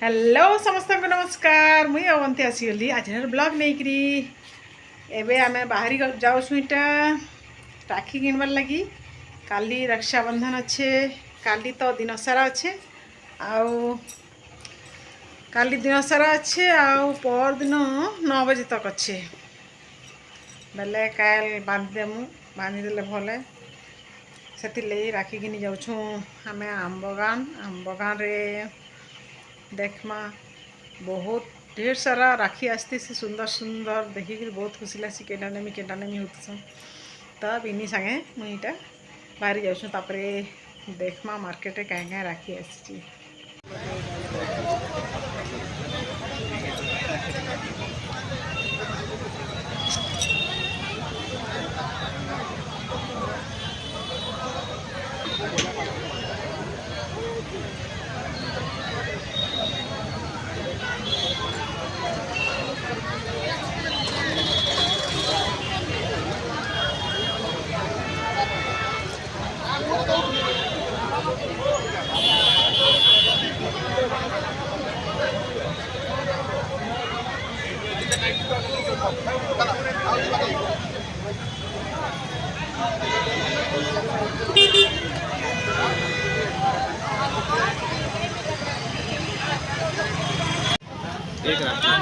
Hello समस्त को नमस्कार। मुई अवंती आसीगली आज ब्लॉग नहीं करी एबे आमे बाहरी जाऊँ इटा राखी किनबार लगी। काली रक्षाबंधन अच्छे, काली तो दिन सारा अच्छे, आउ काली दिन सारा अच्छे, आउ पर दिन 9 बजे तक अच्छे बेले काल बांधिदेमु। बांधिदेले भले से राखी किनी जाऊँ आमे आंबगान रे देखमा बहुत ढेर सारा राखी आसती से सुंदर सुंदर देखिक बहुत खुशी लगी। केटा नेमी होती तो बिनी संगे मुईटा बाहरी जाऊँ देखमा मार्केट रे क्या क्या राखी आसी।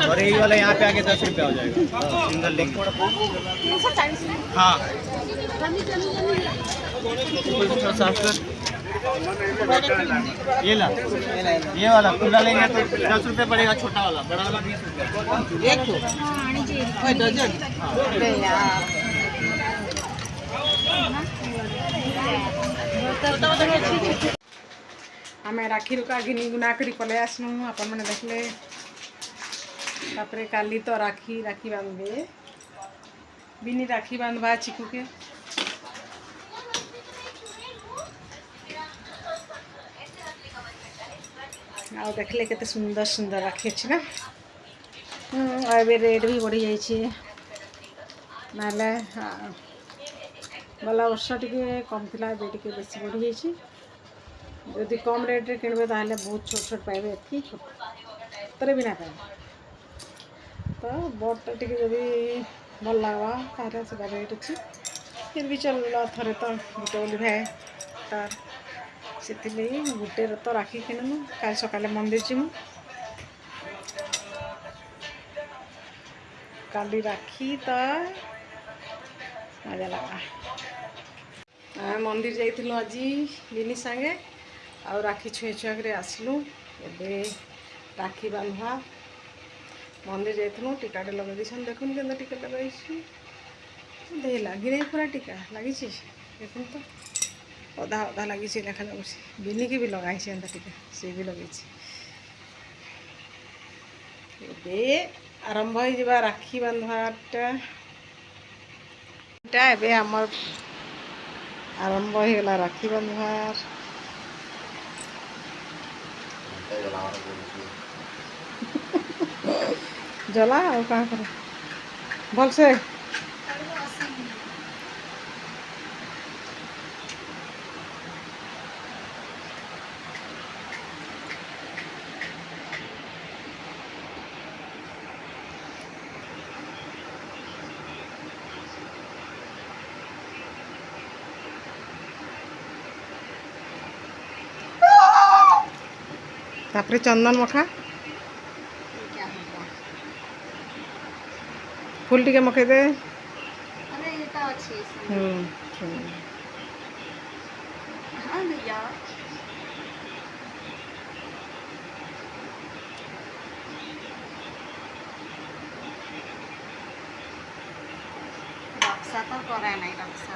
और यही वाला यहाँ पे आके 10 रुपये हो जाएगा सिंगल लिंक। हाँ ये ला, ये वाला खुला लेंगे तो 10 रुपये पड़ेगा, छोटा वाला, बड़ा वाला 20 रुपये एक डजन। आमे राखी रुका घिनी गुना करी पले आसनु अपन मैंने देखले। तापरे काली तो राखी बांधबे बिनी राखी बांधबा चिकू के। आ देखले केते सुंदर सुंदर राखी अच्छी ना। अबे रेट भी बढ़ी जाइए नाले गला वर्ष टे कम थी टे बेसी बढ़ी जाइए। जदि कम रेट रे किणवे ताहले बहुत छोट छोट पाइबे, एतकी छोटे भी ना पाए तो बड़टा टे जदि भल लगवा ताहले से रेट अच्छी। फिर भी चलला थरे तो गोटे बोली भाई तार से गोटे तो राखी किणनु। काल सकाले मंदिर जीमु, काली राखी तो मजा लगा। मंदिर जाइलु आज बिनी सांगे आ राखी छुए छुआ आसलु। एबे राखी बांधवा मंदिर जाइलु, टीकाटे लगे दी देखुन के टीका लगे दे लगी नहीं पूरा टीका लगी देखुन तो अधा अधा लगी देखा जाऊँ। बिनी की भी लगाई टीका सी भी लगे। एबे आरंभ हो राखी बांधवाटा एबे आमर आरंभ होगा राखी बांधवार। जला और कहाँ कर भल से तापरे चंदन मखा फूल टिके मकई दे। रक्षा तो करे नहीं, रक्षा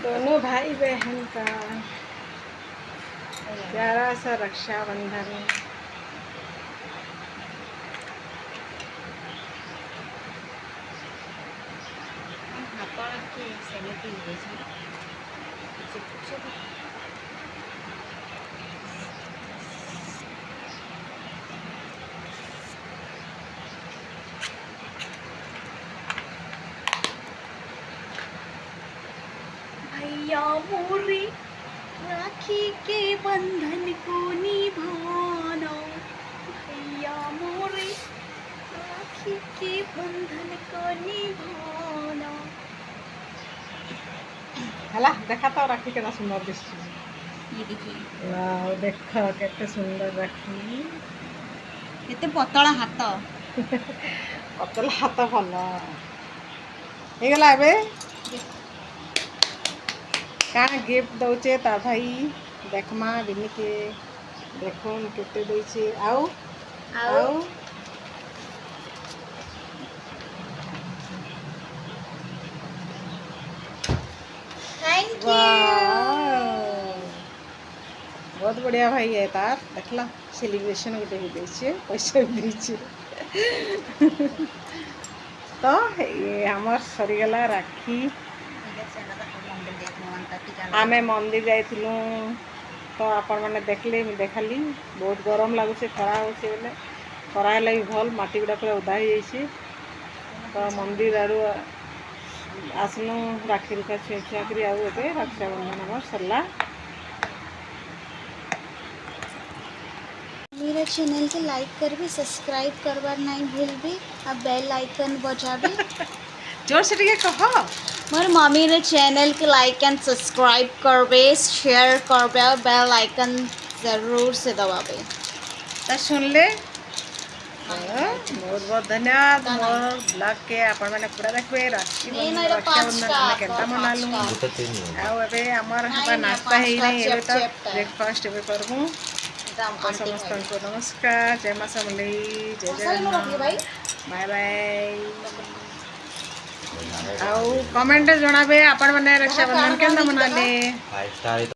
दोनों भाई बहन का प्यारा सा रक्षाबंधन। भैया मोरे राखी के बंधन को निभाना, भैया मोरे राखी के बंधन को निभाना। हला देखा तो राखी केना सुंदर दिसछि। ये देखिए वाओ देख केते सुंदर राखी। केते पतला हाथ। पतला हाथ भल हे गला एबे का गिफ्ट दउचे ता भाई देखमा बिनी के देखो केते दैछे आउ आउ थैंक बहुत बढ़िया भाई है तार देखला सेलिब्रेशन गोटे भी देछे पैसा भी देछे। तो ये हमर सरी गला राखी आमे मंदिर जाइथिलु तो आपण माने देखले मैं देखली बहुत गरम लागुचे खरा होचे बोले खरा हेले भी भल माटी गुडा पूरा उदा हो जाइए तो मंदिर आड़ू आसनु राखी रुखा छुआ छुआ करी आउ एबे रक्षाबंधन हमर सरला। मेरा चैनल के लाइक करबे, सब्सक्राइब करबार नहीं भूलबे और बेल आइकन बजाबे। जोर से टिके कह मोर मम्मी रे चैनल के लाइक एंड सब्सक्राइब करबे, शेयर करबे और बेल आइकन जरूर से दबाबे। तो सुन ले बहुत बहुत धन्यवाद मोर ब्लॉग के आपण माने पूरा देखबे राखी रक्षाबंधन में केनता मनालु आउ एबे हमर हबा नाश्ता हेई नै एबे तो ब्रेकफास्ट एबे करबु। समस्त को नमस्कार जय मां समलेई जय जगन्नाथ बाय बाय। आउ कमेंट जणाबे आपण माने रक्षाबंधन केनता मनाले।